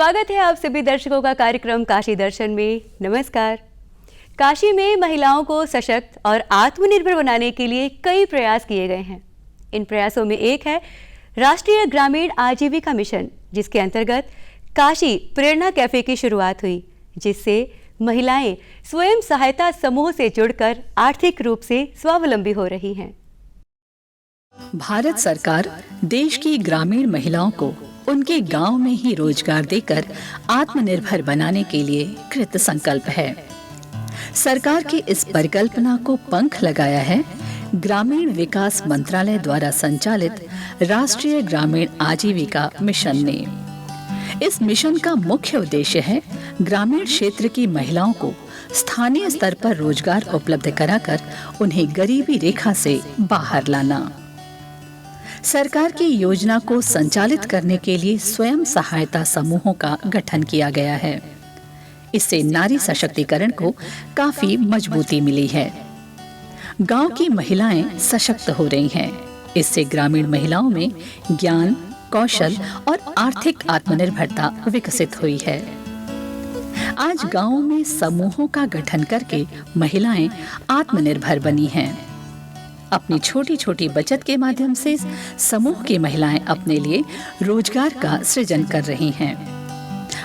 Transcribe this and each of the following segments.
स्वागत है आप सभी दर्शकों का कार्यक्रम काशी दर्शन में। नमस्कार। काशी में महिलाओं को सशक्त और आत्मनिर्भर बनाने के लिए कई प्रयास किए गए हैं। इन प्रयासों में एक है राष्ट्रीय ग्रामीण आजीविका मिशन, जिसके अंतर्गत काशी प्रेरणा कैफे की शुरुआत हुई, जिससे महिलाएं स्वयं सहायता समूह से जुड़कर आर्थिक रूप से स्वावलंबी हो रही हैं। भारत सरकार देश की ग्रामीण महिलाओं को उनके गांव में ही रोजगार देकर आत्मनिर्भर बनाने के लिए कृत संकल्प है। सरकार की इस परिकल्पना को पंख लगाया है ग्रामीण विकास मंत्रालय द्वारा संचालित राष्ट्रीय ग्रामीण आजीविका मिशन ने। इस मिशन का मुख्य उद्देश्य है ग्रामीण क्षेत्र की महिलाओं को स्थानीय स्तर पर रोजगार उपलब्ध कराकर उन्हें गरीबी रेखा से बाहर लाना। सरकार की योजना को संचालित करने के लिए स्वयं सहायता समूहों का गठन किया गया है। इससे नारी सशक्तिकरण को काफी मजबूती मिली है। गांव की महिलाएं सशक्त हो रही हैं। इससे ग्रामीण महिलाओं में ज्ञान, कौशल और आर्थिक आत्मनिर्भरता विकसित हुई है। आज गांवों में समूहों का गठन करके महिलाएं आत्मनिर्भर बनी हैं। अपनी छोटी छोटी बचत के माध्यम से समूह की महिलाएं अपने लिए रोजगार का सृजन कर रही हैं।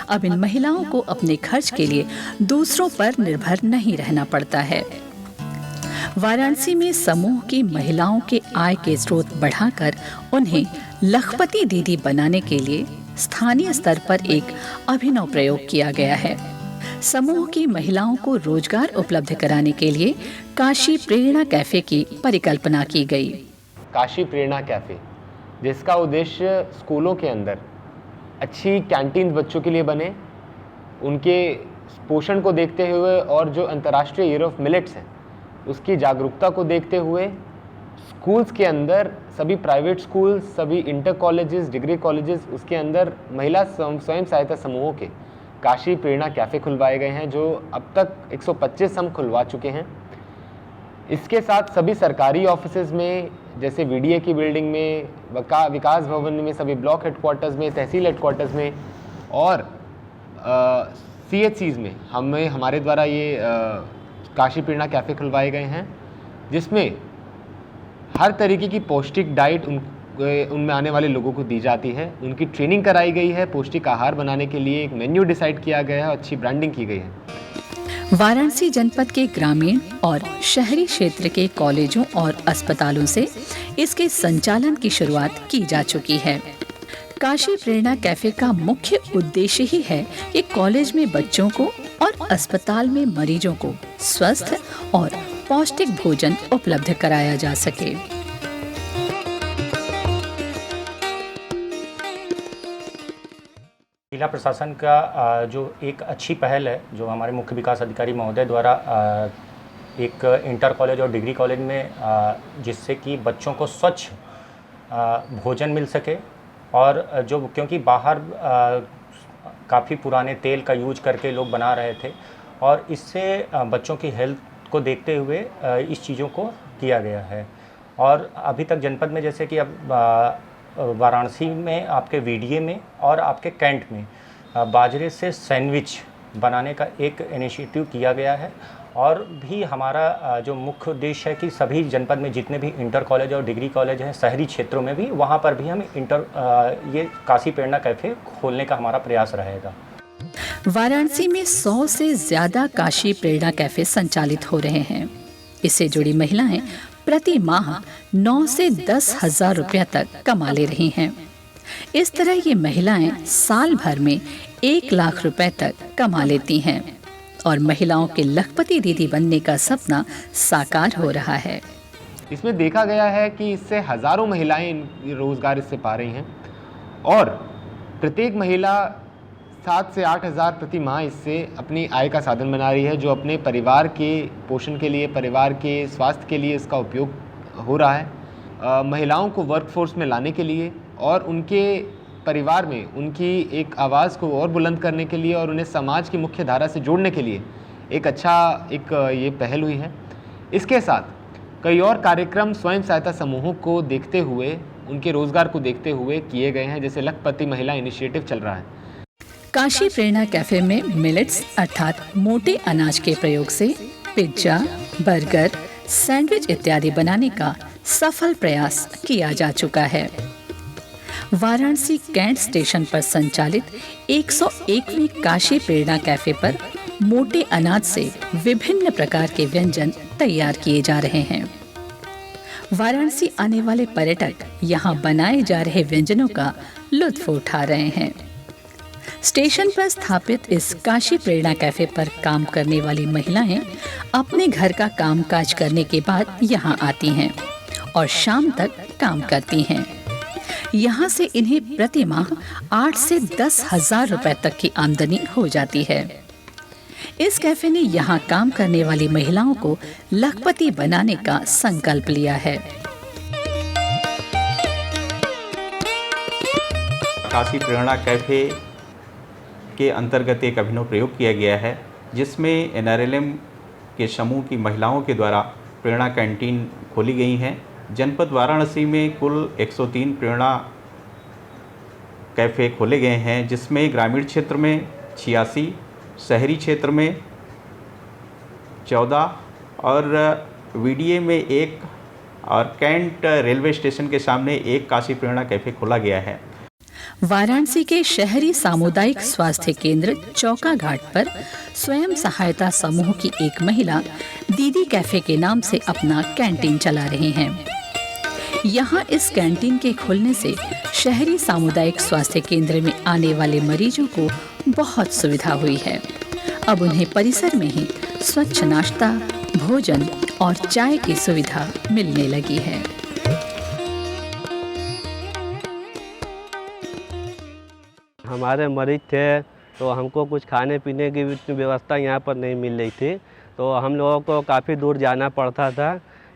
अब इन महिलाओं को अपने खर्च के लिए दूसरों पर निर्भर नहीं रहना पड़ता है। वाराणसी में समूह की महिलाओं के आय के स्रोत बढ़ाकर उन्हें लखपति दीदी बनाने के लिए स्थानीय स्तर पर एक अभिनव प्रयोग किया गया है। समूह की महिलाओं को रोजगार उपलब्ध कराने के लिए काशी प्रेरणा कैफे की परिकल्पना की गई। काशी प्रेरणा कैफे, जिसका उद्देश्य स्कूलों के अंदर अच्छी कैंटीन बच्चों के लिए बने, उनके पोषण को देखते हुए और जो अंतर्राष्ट्रीय ईयर ऑफ मिलेट्स है उसकी जागरूकता को देखते हुए स्कूल्स के अंदर, सभी प्राइवेट स्कूल, सभी इंटर कॉलेजेस, डिग्री कॉलेजेस, उसके अंदर महिला स्वयं सहायता समूहों के काशी प्रेरणा कैफ़े खुलवाए गए हैं, जो अब तक 125 हम खुलवा चुके हैं। इसके साथ सभी सरकारी ऑफिसेज में, जैसे वीडीए की बिल्डिंग में, विकास भवन में, सभी ब्लॉक हेडक्वार्टर्स में, तहसील हेडक्वार्टर्स में और CHCs में हमारे द्वारा ये काशी प्रेरणा कैफ़े खुलवाए गए हैं, जिसमें हर तरीके की पौष्टिक डाइट उनमें आने वाले लोगों को दी जाती है। उनकी ट्रेनिंग कराई गई है, पौष्टिक आहार बनाने के लिए एक मेन्यू डिसाइड किया गया है और अच्छी ब्रांडिंग की गई है। वाराणसी जनपद के ग्रामीण और शहरी क्षेत्र के कॉलेजों और अस्पतालों से इसके संचालन की शुरुआत की जा चुकी है। काशी प्रेरणा कैफे का मुख्य उद्देश्य ही है कि कॉलेज में बच्चों को और अस्पताल में मरीजों को स्वस्थ और पौष्टिक भोजन उपलब्ध कराया जा सके। जिला प्रशासन का जो एक अच्छी पहल है, जो हमारे मुख्य विकास अधिकारी महोदय द्वारा एक इंटर कॉलेज और डिग्री कॉलेज में जिससे कि बच्चों को स्वच्छ भोजन मिल सके, और जो क्योंकि बाहर काफ़ी पुराने तेल का यूज करके लोग बना रहे थे, और इससे बच्चों की हेल्थ को देखते हुए इस चीज़ों को किया गया है। और अभी तक जनपद में जैसे कि अब वाराणसी में आपके वीडीए में और आपके कैंट में बाजरे से सैंडविच बनाने का एक इनिशिएटिव किया गया है। और भी हमारा जो मुख्य उद्देश्य है कि सभी जनपद में जितने भी इंटर कॉलेज और डिग्री कॉलेज हैं शहरी क्षेत्रों में भी, वहाँ पर भी हम ये काशी प्रेरणा कैफ़े खोलने का हमारा प्रयास रहेगा। वाराणसी में 100 से ज्यादा काशी प्रेरणा कैफे संचालित हो रहे हैं। इससे जुड़ी महिलाएं प्रति माह 9 से 10 हजार रुपया तक कमा ले रही हैं। इस तरह ये महिलाएं साल भर में 1 लाख रुपए तक कमा लेती हैं और महिलाओं के लखपति दीदी बनने का सपना साकार हो रहा है। इसमें देखा गया है कि इससे हज़ारों महिलाएं रोजगार इससे पा रही हैं और प्रत्येक महिला 7 से 8 हज़ार प्रति माह इससे अपनी आय का साधन बना रही है, जो अपने परिवार के पोषण के लिए, परिवार के स्वास्थ्य के लिए इसका उपयोग हो रहा है। महिलाओं को वर्कफोर्स में लाने के लिए और उनके परिवार में उनकी एक आवाज़ को और बुलंद करने के लिए और उन्हें समाज की मुख्य धारा से जोड़ने के लिए एक अच्छा ये पहल हुई है। इसके साथ कई और कार्यक्रम स्वयं सहायता समूहों को देखते हुए, उनके रोज़गार को देखते हुए किए गए हैं, जैसे लखपति महिला इनिशिएटिव चल रहा है। काशी प्रेरणा कैफे में मिलेट्स अर्थात मोटे अनाज के प्रयोग से पिज्जा, बर्गर, सैंडविच इत्यादि बनाने का सफल प्रयास किया जा चुका है। वाराणसी कैंट स्टेशन पर संचालित 101वें काशी प्रेरणा कैफे पर मोटे अनाज से विभिन्न प्रकार के व्यंजन तैयार किए जा रहे हैं। वाराणसी आने वाले पर्यटक यहाँ बनाए जा रहे व्यंजनों का लुत्फ उठा रहे हैं। स्टेशन पर स्थापित इस काशी प्रेरणा कैफे पर काम करने वाली महिलाएं अपने घर का कामकाज करने के बाद यहाँ आती हैं और शाम तक काम करती हैं। यहाँ से इन्हें प्रति माह 8 से 10 हजार रुपए तक की आमदनी हो जाती है। इस कैफे ने यहाँ काम करने वाली महिलाओं को लखपति बनाने का संकल्प लिया है। काशी प्रेरणा कैफे के अंतर्गत एक अभिनव प्रयोग किया गया है, जिसमें NRLM के समूह की महिलाओं के द्वारा प्रेरणा कैंटीन खोली गई हैं। जनपद वाराणसी में कुल 103 प्रेरणा कैफ़े खोले गए हैं, जिसमें ग्रामीण क्षेत्र में 86, शहरी क्षेत्र में 14 और VDA में 1 और कैंट रेलवे स्टेशन के सामने 1 काशी प्रेरणा कैफ़े खोला गया है। वाराणसी के शहरी सामुदायिक स्वास्थ्य केंद्र चौका घाट पर स्वयं सहायता समूह की एक महिला दीदी कैफे के नाम से अपना कैंटीन चला रही हैं। यहाँ इस कैंटीन के खुलने से शहरी सामुदायिक स्वास्थ्य केंद्र में आने वाले मरीजों को बहुत सुविधा हुई है। अब उन्हें परिसर में ही स्वच्छ नाश्ता, भोजन और चाय की सुविधा मिलने लगी है। हमारे मरीज थे तो हमको कुछ खाने पीने की व्यवस्था यहाँ पर नहीं मिल रही थी, तो हम लोगों को काफ़ी दूर जाना पड़ता था।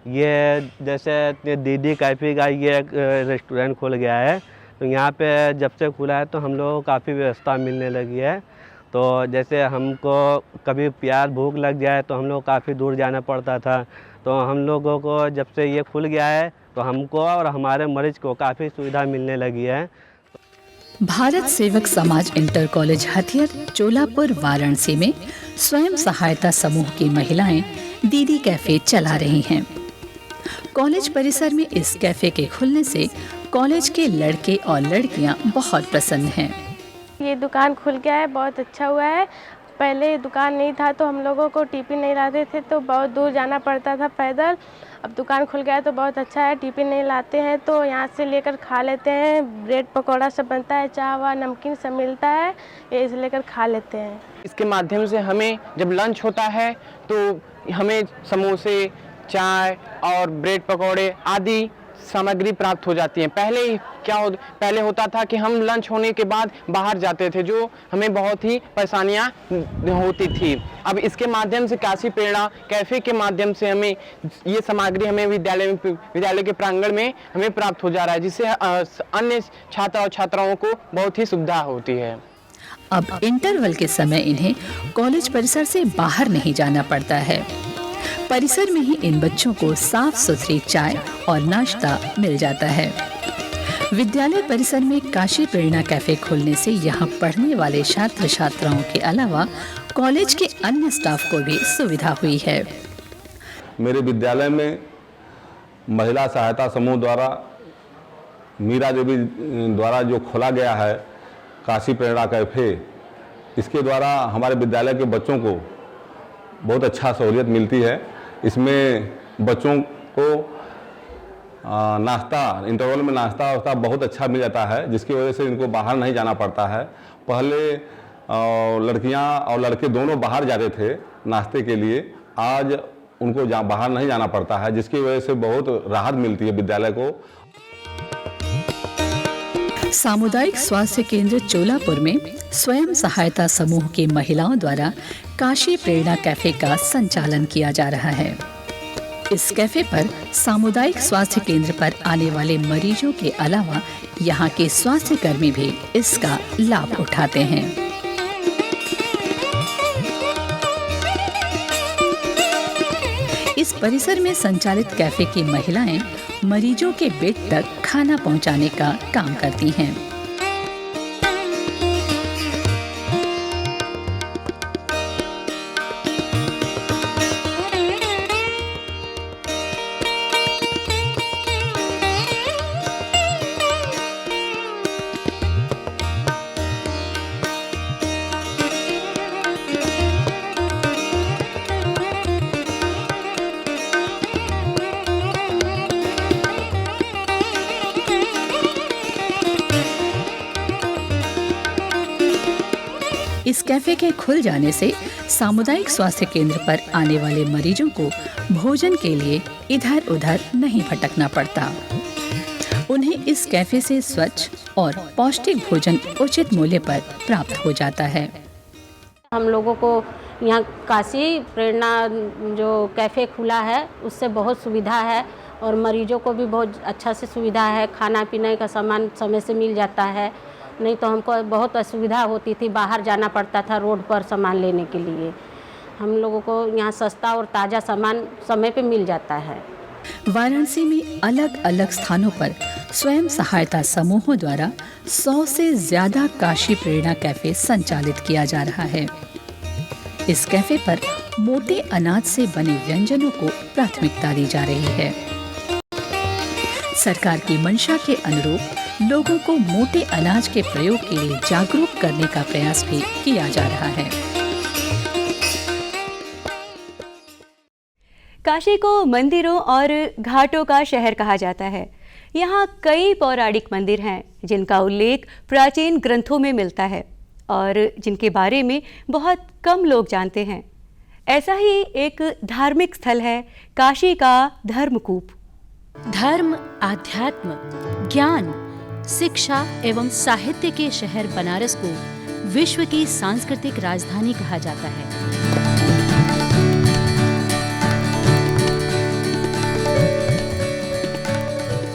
ये जैसे दीदी कैफ़े का ये एक रेस्टोरेंट खुल गया है, तो यहाँ पे जब से खुला है तो हम लोगों को काफ़ी व्यवस्था मिलने लगी है। तो जैसे हमको कभी प्यास भूख लग जाए तो हम लोग काफ़ी दूर जाना पड़ता था, तो हम लोगों को जब से ये खुल गया है तो हमको और हमारे मरीज को काफ़ी सुविधा मिलने लगी है। भारत सेवक समाज इंटर कॉलेज हथियर चोलापुर वाराणसी में स्वयं सहायता समूह की महिलाएं दीदी कैफे चला रही हैं। कॉलेज परिसर में इस कैफे के खुलने से कॉलेज के लड़के और लड़कियां बहुत प्रसन्न हैं। ये दुकान खुल गया है, बहुत अच्छा हुआ है। पहले दुकान नहीं था तो हम लोगों को टिफिन नहीं लाते थे, तो बहुत दूर जाना पड़ता था पैदल। अब दुकान खुल गया है तो बहुत अच्छा है। टिफिन नहीं लाते हैं तो यहाँ से लेकर खा लेते हैं। ब्रेड पकौड़ा सब बनता है, चाय वा नमकीन सब मिलता है, ये इसे लेकर खा लेते हैं। इसके माध्यम से हमें जब लंच होता है तो हमें समोसे, चाय और ब्रेड पकौड़े आदि सामग्री प्राप्त हो जाती है। पहले होता था कि हम लंच होने के बाद बाहर जाते थे, जो हमें बहुत ही परेशानियां होती थी। अब इसके माध्यम से काशी प्रेरणा कैफे के माध्यम से हमें ये सामग्री हमें विद्यालय के प्रांगण में हमें प्राप्त हो जा रहा है, जिससे अन्य छात्र और छात्राओं को बहुत ही सुविधा होती है। अब इंटरवल के समय इन्हें कॉलेज परिसर से बाहर नहीं जाना पड़ता है। परिसर में ही इन बच्चों को साफ सुथरी चाय और नाश्ता मिल जाता है। विद्यालय परिसर में काशी प्रेरणा कैफे खुलने से यहाँ पढ़ने वाले छात्र छात्राओं के अलावा कॉलेज के अन्य स्टाफ को भी सुविधा हुई है। मेरे विद्यालय में महिला सहायता समूह द्वारा मीरा देवी द्वारा जो खोला गया है काशी प्रेरणा कैफे, इसके द्वारा हमारे विद्यालय के बच्चों को बहुत अच्छा सहूलियत मिलती है। इसमें बच्चों को नाश्ता, इंटरवल में नाश्ता वास्ता बहुत अच्छा मिल जाता है, जिसकी वजह से इनको बाहर नहीं जाना पड़ता है। पहले लड़कियां और लड़के दोनों बाहर जाते थे नाश्ते के लिए, आज उनको बाहर नहीं जाना पड़ता है, जिसकी वजह से बहुत राहत मिलती है विद्यालय को। सामुदायिक स्वास्थ्य केंद्र चोलापुर में स्वयं सहायता समूह की महिलाओं द्वारा काशी प्रेरणा कैफे का संचालन किया जा रहा है। इस कैफे पर सामुदायिक स्वास्थ्य केंद्र पर आने वाले मरीजों के अलावा यहाँ के स्वास्थ्य कर्मी भी इसका लाभ उठाते हैं। इस परिसर में संचालित कैफे की महिलाएं मरीजों के बेड तक खाना पहुंचाने का काम करती हैं। इस कैफे के खुल जाने से सामुदायिक स्वास्थ्य केंद्र पर आने वाले मरीजों को भोजन के लिए इधर उधर नहीं भटकना पड़ता। उन्हें इस कैफे से स्वच्छ और पौष्टिक भोजन उचित मूल्य पर प्राप्त हो जाता है। हम लोगों को यहाँ काशी प्रेरणा जो कैफ़े खुला है उससे बहुत सुविधा है और मरीजों को भी बहुत अच्छा से सुविधा है। खाना पीने का सामान समय से मिल जाता है, नहीं तो हमको बहुत असुविधा होती थी, बाहर जाना पड़ता था रोड पर सामान लेने के लिए। हम लोगों को यहाँ सस्ता और ताज़ा सामान समय पे मिल जाता है। वाराणसी में अलग अलग स्थानों पर स्वयं सहायता समूहों द्वारा 100 से ज्यादा काशी प्रेरणा कैफे संचालित किया जा रहा है। इस कैफे पर मोटे अनाज से बने व्यंजनों को प्राथमिकता दी जा रही है। सरकार की मंशा के अनुरूप लोगों को मोटे अनाज के प्रयोग के लिए जागरूक करने का प्रयास भी किया जा रहा है। काशी को मंदिरों और घाटों का शहर कहा जाता है। यहाँ कई पौराणिक मंदिर हैं जिनका उल्लेख प्राचीन ग्रंथों में मिलता है और जिनके बारे में बहुत कम लोग जानते हैं। ऐसा ही एक धार्मिक स्थल है काशी का धर्मकूप। धर्म, आध्यात्म, ज्ञान, शिक्षा एवं साहित्य के शहर बनारस को विश्व की सांस्कृतिक राजधानी कहा जाता है।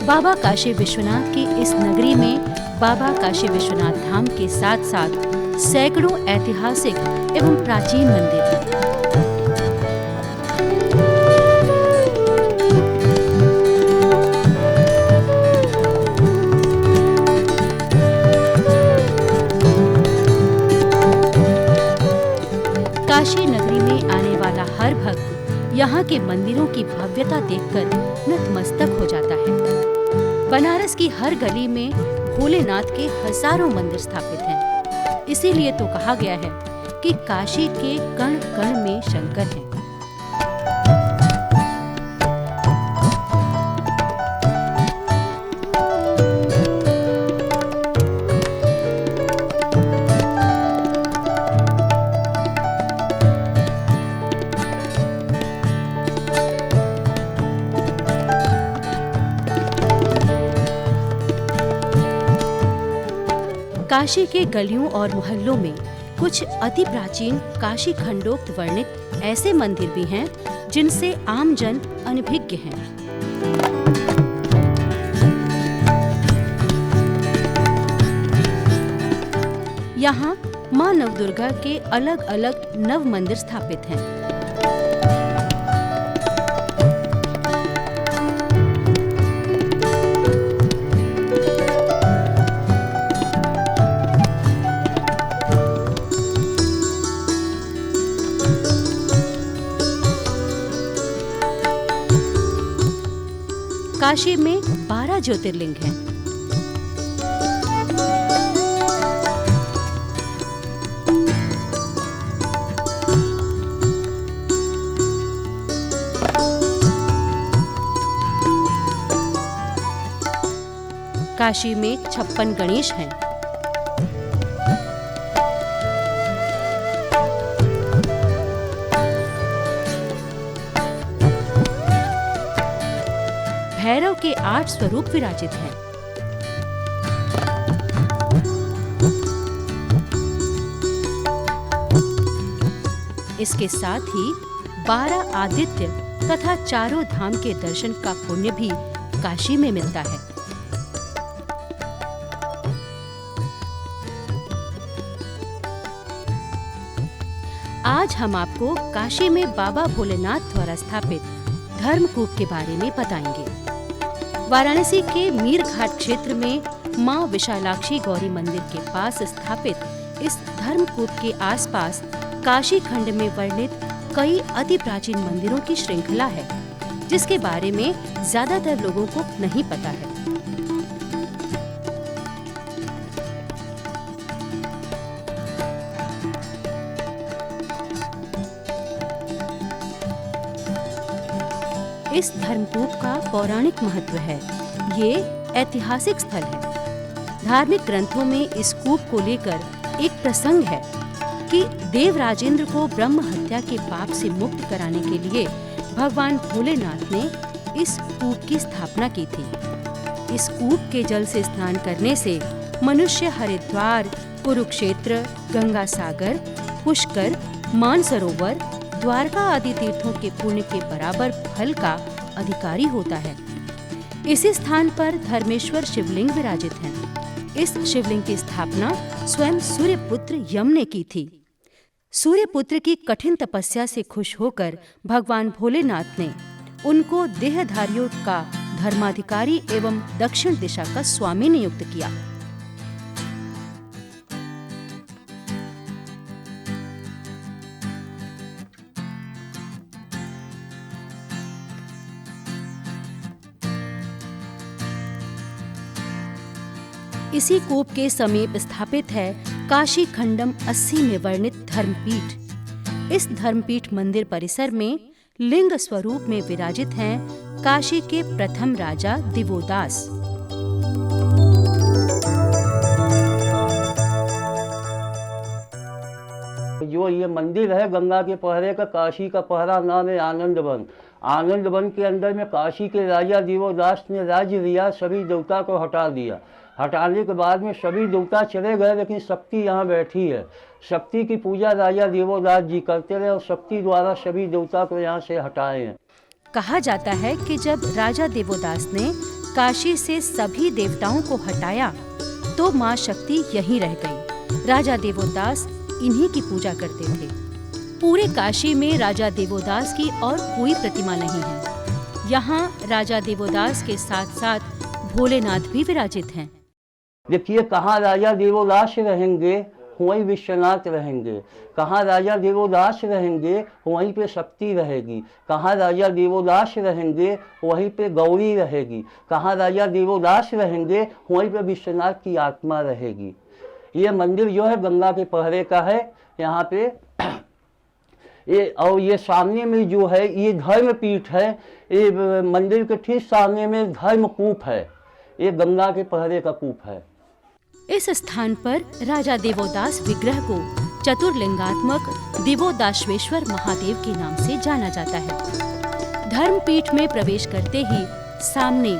बाबा काशी विश्वनाथ की इस नगरी में बाबा काशी विश्वनाथ धाम के साथ साथ सैकड़ों ऐतिहासिक एवं प्राचीन मंदिर हैं। काशी नगरी में आने वाला हर भक्त यहाँ के मंदिरों की भव्यता देखकर नतमस्तक हो जाता है। बनारस की हर गली में भोलेनाथ के हजारों मंदिर स्थापित हैं। इसीलिए तो कहा गया है कि काशी के कण कण में शंकर हैं। काशी के गलियों और मोहल्लों में कुछ अति प्राचीन काशी खंडोक्त वर्णित ऐसे मंदिर भी हैं जिनसे आम जन अनभिज्ञ हैं। यहाँ मां नवदुर्गा के अलग अलग नव मंदिर स्थापित हैं। काशी में 12 ज्योतिर्लिंग हैं। काशी में 56 गणेश हैं। भैरव के 8 स्वरूप विराजित हैं। इसके साथ ही 12 आदित्य तथा चारों धाम के दर्शन का पुण्य भी काशी में मिलता है। आज हम आपको काशी में बाबा भोलेनाथ द्वारा स्थापित धर्मकूप के बारे में बताएंगे। वाराणसी के मीर घाट क्षेत्र में मां विशालाक्षी गौरी मंदिर के पास स्थापित इस धर्मकूप के आसपास काशी खंड में वर्णित कई अति प्राचीन मंदिरों की श्रृंखला है, जिसके बारे में ज्यादातर लोगों को नहीं पता है। इस धर्मकूप का पौराणिक महत्व है। ये ऐतिहासिक स्थल है। धार्मिक ग्रंथों में इस कूप को लेकर एक प्रसंग है। कि देवराजेंद्र को ब्रह्म हत्या के पाप से मुक्त कराने के लिए भगवान भोलेनाथ ने इस कूप की स्थापना की थी। इस कूप के जल से स्नान करने से मनुष्य हरिद्वार, कुरुक्षेत्र, गंगा सागर, पुष्कर, मानसरोवर, द्वारका आदि तीर्थों के पुण्य के बराबर फल का अधिकारी होता है। इसी स्थान पर धर्मेश्वर शिवलिंग विराजित हैं। इस शिवलिंग की स्थापना स्वयं सूर्यपुत्र यम ने की थी। सूर्यपुत्र की कठिन तपस्या से खुश होकर भगवान भोलेनाथ ने उनको देहधारियों का धर्माधिकारी एवं दक्षिण दिशा का स्वामी नियुक्त किया। इसी कूप के समीप स्थापित है काशी खंडम 80 में वर्णित धर्मपीठ। इस धर्मपीठ मंदिर परिसर में लिंग स्वरूप में विराजित हैं काशी के प्रथम राजा दिवोदास। जो ये मंदिर है गंगा के पहरे का, काशी का पहरा नाम है आनंद वन। आनंद वन के अंदर में काशी के राजा दिवोदास ने राज्य लिया, सभी देवता को हटा दिया। हटाने के बाद में सभी देवता चले गए, लेकिन शक्ति यहाँ बैठी है। शक्ति की पूजा राजा देवोदास जी करते रहे और शक्ति द्वारा सभी देवता को यहाँ से हटाए हैं। कहा जाता है कि जब राजा देवोदास ने काशी से सभी देवताओं को हटाया तो माँ शक्ति यहीं रह गई। राजा देवोदास इन्हीं की पूजा करते थे। पूरे काशी में राजा देवोदास की और कोई प्रतिमा नहीं है। यहाँ राजा देवोदास के साथ साथ भोलेनाथ भी विराजित हैं। देखिए, कहाँ राजा देवोदास रहेंगे वहीं विश्वनाथ रहेंगे, कहाँ राजा देवोदास रहेंगे वहीं पे शक्ति रहेगी, कहाँ राजा देवोदास रहेंगे वहीं पे गौरी रहेगी, कहाँ राजा देवोदास रहेंगे वहीं पे विश्वनाथ की आत्मा रहेगी। ये मंदिर जो है गंगा के पहरे का है। यहाँ पे ये सामने में जो है ये धर्मपीठ है। ये मंदिर के ठीक सामने में धर्मकूप है। ये गंगा के पहरे का कूप है। इस स्थान पर राजा देवोदास विग्रह को चतुर्लिंगात्मक दिवोदाश्वेश्वर महादेव के नाम से जाना जाता है। धर्मपीठ में प्रवेश करते ही सामने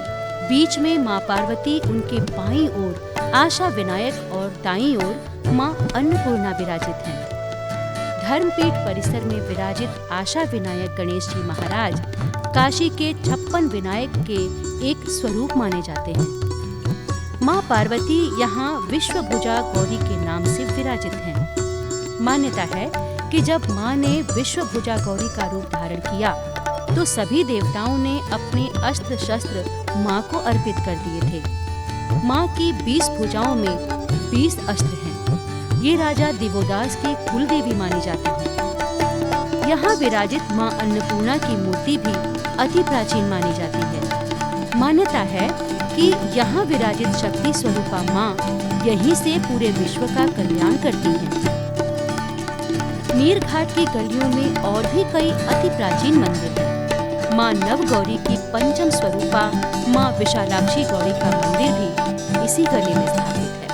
बीच में माँ पार्वती, उनके बाईं ओर आशा विनायक और दाईं ओर माँ अन्नपूर्णा विराजित हैं। धर्मपीठ परिसर में विराजित आशा विनायक गणेश जी महाराज काशी के 56 विनायक के एक स्वरूप माने जाते हैं। माँ पार्वती यहाँ विश्वभुजा गौरी के नाम से विराजित हैं। मान्यता है कि जब माँ ने विश्वभुजा गौरी का रूप धारण किया तो सभी देवताओं ने अपने अस्त्र शस्त्र माँ को अर्पित कर दिए थे। माँ की 20 भुजाओं में 20 अस्त्र हैं। ये राजा दिवोदास की कुल देवी मानी जाती है। यहाँ विराजित माँ अन्नपूर्णा की मूर्ति भी अति प्राचीन मानी जाती है। मान्यता है कि यहाँ विराजित शक्ति स्वरूपा माँ यहीं से पूरे विश्व का कल्याण करती हैं। मीर घाट की गलियों में और भी कई अति प्राचीन मंदिर हैं। माँ नवगौरी की पंचम स्वरूपा माँ विशालाक्षी गौरी का मंदिर भी इसी गली में स्थापित है।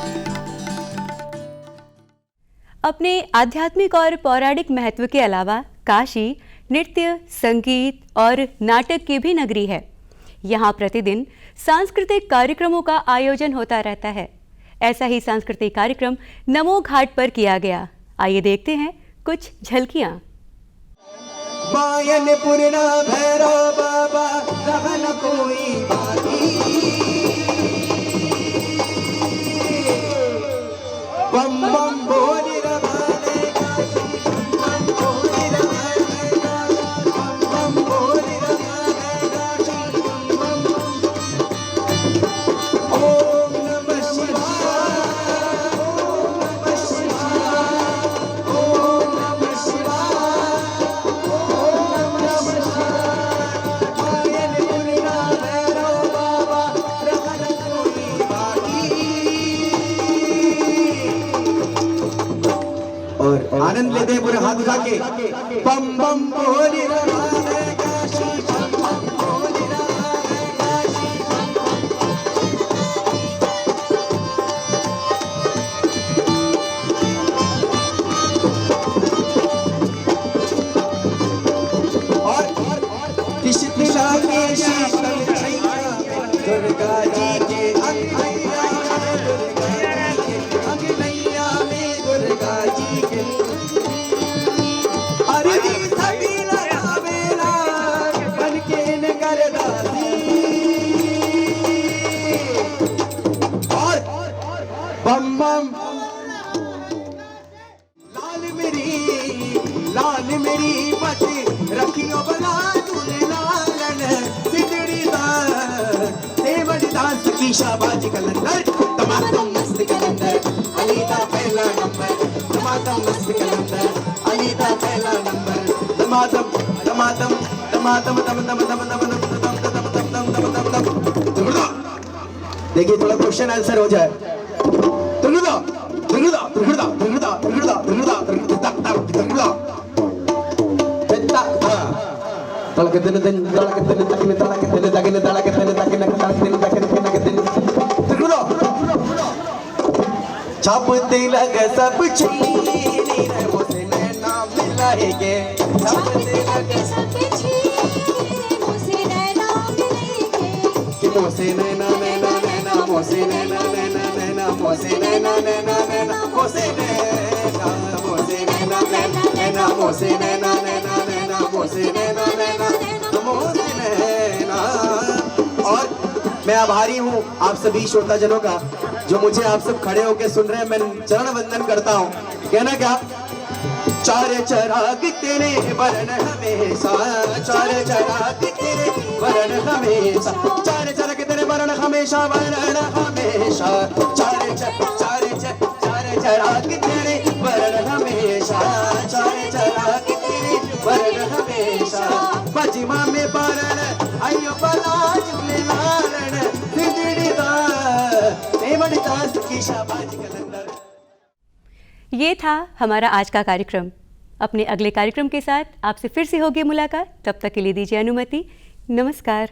अपने आध्यात्मिक और पौराणिक महत्व के अलावा काशी नृत्य, संगीत और नाटक की भी नगरी है। यहाँ प्रतिदिन सांस्कृतिक कार्यक्रमों का आयोजन होता रहता है। ऐसा ही सांस्कृतिक कार्यक्रम नमो घाट पर किया गया। आइए देखते हैं कुछ झलकियाँ। मायन पूर्णा भैरव बाबा रहन कोई बाकी, बम बम बोल रवाने काशी, बम बोल रवाने काशी, बम बोल रवाने काशी, बम ओम नमः शिवाय, ओम नमः शिवाय, ओम नमः शिवाय, ओम नमः शिवाय। मायन पूर्णा भैरव बाबा रहन कोई बाकी। और आनंद लेते हैं पूरे हाथ उठा के, बम बम बोल रवाने काशी, बम बम बोल रवाने काशी, शीतला के शीतल छैया दुर्गा जी के अंगनैया में दुर्गा जी के अरे जी सभी लगावेला बन के न करदासी और बम बम लाल मेरी पत रखियो बना तूने लालन सिदड़ी दास की शाबाजी कलंदर तमातम मस्त कलंदर अली दा पहला नंबर तमातम मस्त कलंदर अली दा पहला नंबर तमातम तमातम तमातम तम तम तम तम तम देखिए थोड़ा क्वेश्चन आंसर हो जाए छाप तिलक सब छीनी रे मोसे नैना मिलाएगे छाप तिलक सब छीनी रे मोसे नैना मिलाएगे कि मोसे नैना नैना नैना मोसे नैना नैना नैना मोसे नैना नैना नैना मोसे नैना मोसे नैना नैना मोसे नैना नैना नैना मोसे नैना नैना मोसे नैना। और मैं आभारी हूँ आप सभी श्रोताजनों का जो मुझे आप सब खड़े होकर सुन रहे हैं। मैं चरण वंदन करता हूँ। कहना क्या चार चराग तेरे वरण हमेशा चार चराग तेरे वरण हमेशा चार चराग तेरे वरण हमेशा वरण हमेशा चार चराग तेरे वरण हमेशा चार चराग तेरे वरण हमेशा पजिमा में वरण आयो बला झूले लारण सिदड़ी दास की शाबाजी कलंदर। ये था हमारा आज का कार्यक्रम। अपने अगले कार्यक्रम के साथ आपसे फिर से होगी मुलाकात। तब तक के लिए दीजिए अनुमति। नमस्कार।